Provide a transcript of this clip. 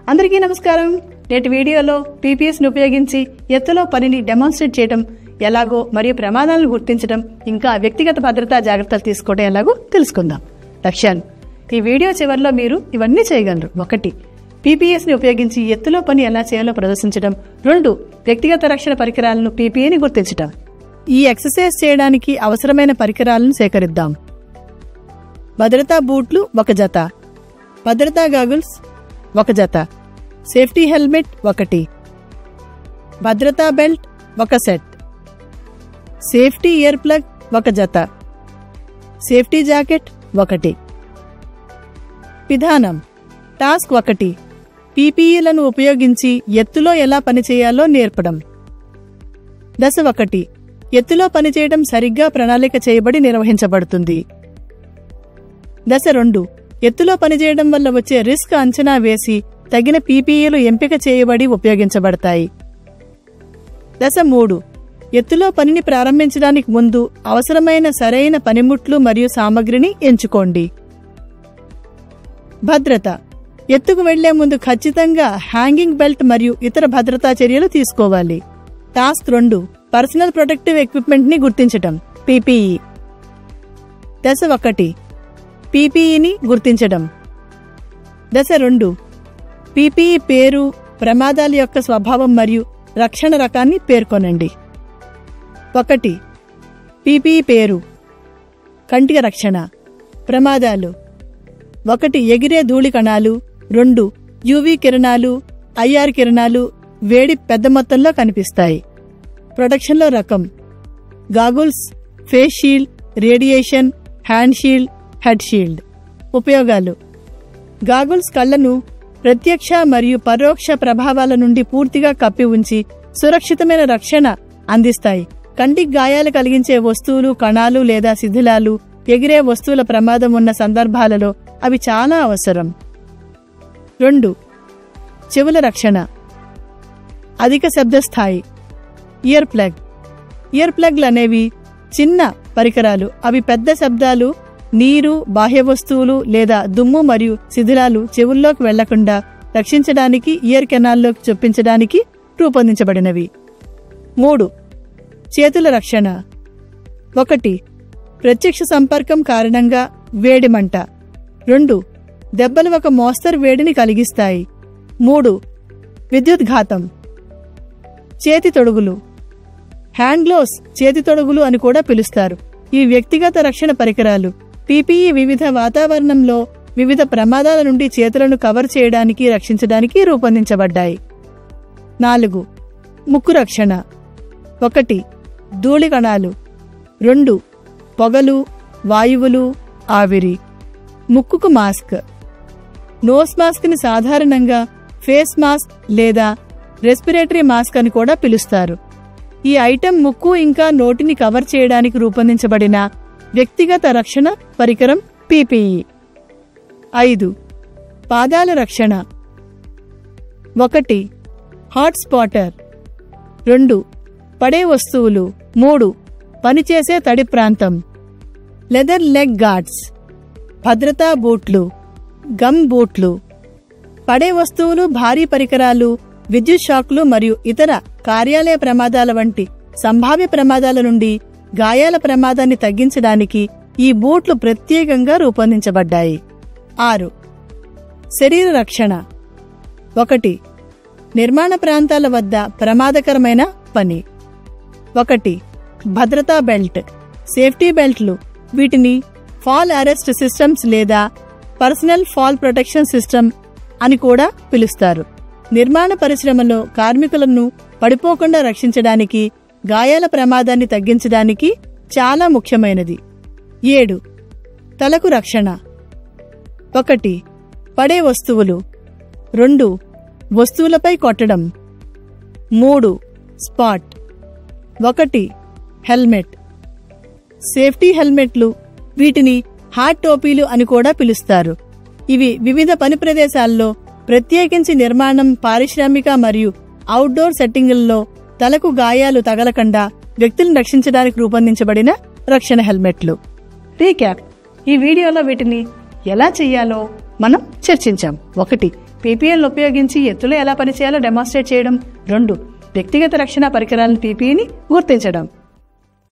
అందరికీ నమస్కారం. నేటి వీడియోలో పీపీఎస్ ను ఉపయోగించి ఎత్తులో పనిని డెమాన్స్ట్రేట్ చేయడం ఎలాగో మరియు ప్రమాదాలను గుర్తించడం ఇంకా వ్యక్తిగత భద్రతా జాగ్రత్తలు తీసుకోవడం ఎలాగో తెలుసుకుందాం. లక్ష్యాలు: ఈ వీడియో చివరిలో మీరు ఇవన్నీ చేయగలరు. 1. పీపీఎస్ ని ఉపయోగించి ఎత్తులో పని ఎలా చేయాలో ప్రదర్శించడం. 2. వ్యక్తిగత రక్షణ పరికరాలను పీపీఏని గుర్తించడం. ఈ ఎక్సర్సైజ్ చేయడానికి అవసరమైన పరికరాలను సేకరిద్దాం. భద్రతా బూట్లు 1 జత, భద్రతా గాగుల్స్ 1 జత, సేఫ్టీ హెల్మెట్ 1, భద్రతా belt 1 set, safety year plug 1 జత, సేఫ్టీ జాకెట్ 1. విధానం: టాస్క్ 1. పీపీఈలను ఉపయోగించి ఎత్తులో ఎలా పనిచేయాలో నేర్పడం. దశ 1. ఎత్తులో పనిచేయడం సరిగ్గా ప్రణాళిక చేయబడి నిర్వహించబడుతుంది. దశ 2. ఎత్తులో పనిచేయడం వల్ల వచ్చే రిస్క్ అంచనా వేసి తగిన పీపీఈలు ఎంపిక చేయబడి ఉపయోగించబడతాయి. దశ 3. ఎత్తులో పనిని ప్రారంభించడానికి ముందు అవసరమైన సరైన పనిముట్లు మరియు సామగ్రిని ఎంచుకోండి. భద్రత: ఎత్తుకు వెళ్లే ముందు ఖచ్చితంగా హ్యాంగింగ్ బెల్ట్ మరియు ఇతర భద్రతా చర్యలు తీసుకోవాలి. టాస్క్ 2. పర్సనల్ ప్రొటెక్టివ్ ఎక్విప్మెంట్ ని గుర్తించటం. పీపీఈ. దశ 1. పీపీఈని గుర్తించడం. దశ 2. పీపీఈ పేరు, ప్రమాదాల యొక్క స్వభావం మరియు రక్షణ రకాన్ని పేర్కొనండి. 1. పీపీఈ పేరు. కంటికి రక్షణ. ప్రమాదాలు: 1. ఎగిరే ధూళి కణాలు. 2. యూవీ కిరణాలు, ఐఆర్ కిరణాలు వేడి పెద్ద మొత్తంలో కనిపిస్తాయి. ప్రొటెక్షన్లో రకం: goggles, face shield, radiation, hand shield, head shield. ఉపయోగాలు: గాగుల్స్ కళ్లను ప్రత్యక్ష మరియు పరోక్ష ప్రభావాల నుండి పూర్తిగా కప్పి ఉంచి సురక్షితమైన రక్షణ అందిస్తాయి. కంటికి గాయాలు కలిగించే వస్తువులు, కణాలు లేదా శిథిలాలు, ఎగిరే వస్తువుల ప్రమాదం ఉన్న సందర్భాలలో అవి చాలా అవసరం. 2. చెవుల రక్షణ. అధిక శబ్దస్థాయి. Ear plug. ఇయర్ ప్లగ్లు అనేవి చిన్న పరికరాలు. అవి పెద్ద శబ్దాలు, నీరు, బాహ్య వస్తువులు లేదా దుమ్ము మరియు శిథిలాలు చెవుల్లోకి వెళ్లకుండా రక్షించడానికి ఇయర్ కెనాల్లోకి చొప్పించడానికి రూపొందించబడినవి. 3. చేతుల రక్షణ. 1. ప్రత్యక్ష సంపర్కం కారణంగా వేడిమంట. 2. దెబ్బలు ఒక మోస్తరు వేడిని కలిగిస్తాయి. 3. విద్యుద్ఘాతం. చేతి తొడుగులు. హ్యాండ్ గ్లోవ్స్ చేతి తొడుగులు అని కూడా పిలుస్తారు. ఈ వ్యక్తిగత రక్షణ పరికరాలు పీపీఈ వివిధ వాతావరణంలో వివిధ ప్రమాదాల నుండి చేతులను కవర్ చేయడానికి, రక్షించడానికి రూపొందించబడ్డాయి. 4. ముక్కు రక్షణ. 1. ధూళి కణాలు. 2. పొగలు, వాయువులు, ఆవిరి. ముక్కుకు మాస్క్. నోస్ మాస్క్ ని సాధారణంగా ఫేస్ మాస్క్ లేదా రెస్పిరేటరీ మాస్క్ అని కూడా పిలుస్తారు. ఈ ఐటెం ముక్కు ఇంకా నోటిని కవర్ చేయడానికి రూపొందించబడిన వ్యక్తిగత రక్షణ పరికరం పీపీఈ. 5. పాదాల రక్షణ. 1. Hot spotter. 2. పడే వస్తువులు. 3. పనిచేసే తడి ప్రాంతం. Leather leg guards. భద్రతా బూట్లు, గమ్ బూట్లు. పడే వస్తువులు, భారీ పరికరాలు, విద్యుత్ షాక్లు మరియు ఇతర కార్యాలయ ప్రమాదాల వంటి సంభావ్య ప్రమాదాల నుండి గాయాల ప్రమాదాన్ని తగ్గించడానికి ఈ బూట్లు ప్రత్యేకంగా రూపొందించబడ్డాయి. 6. శరీర రక్షణ. 1. నిర్మాణ ప్రాంతాల వద్ద ప్రమాదకరమైన పని. 1. భద్రతా బెల్ట్. సేఫ్టీ బెల్ట్లు. వీటిని ఫాల్ అరెస్ట్ సిస్టమ్స్ లేదా పర్సనల్ ఫాల్ ప్రొటెక్షన్ సిస్టమ్ అని కూడా పిలుస్తారు. నిర్మాణ పరిశ్రమలో కార్మికులను పడిపోకుండా రక్షించడానికి, గాయాల ప్రమాదాన్ని తగ్గించడానికి చాలా ముఖ్యమైనది. 7. తలకు రక్షణ. 1. పడే వస్తువులు. 2. వస్తువులపై కొట్టడం. 3. స్పాట్. 1. హెల్మెట్. సేఫ్టీ హెల్మెట్లు. వీటిని హాట్ టోపీలు అని కూడా పిలుస్తారు. ఇవి వివిధ పని ప్రదేశాల్లో, ప్రత్యేకించి నిర్మాణం, పారిశ్రామిక మరియు అవుట్డోర్ సెట్టింగుల్లో తలకు గాయాలు తగలకుండా వ్యక్తులను రక్షించడానికి రూపొందించబడిన రక్షణ హెల్మెట్లు. రీక్యాప్: ఈ వీడియోలో వీటిని ఎలా చేయాలో మనం చర్చించాం. 1. పీపీఎల్ ఉపయోగించి ఎత్తులో ఎలా పనిచేయాలో డెమాన్స్ట్రేట్ చేయడం. 2. వ్యక్తిగత రక్షణ పరికరాలను పీపీఈని గుర్తించడం.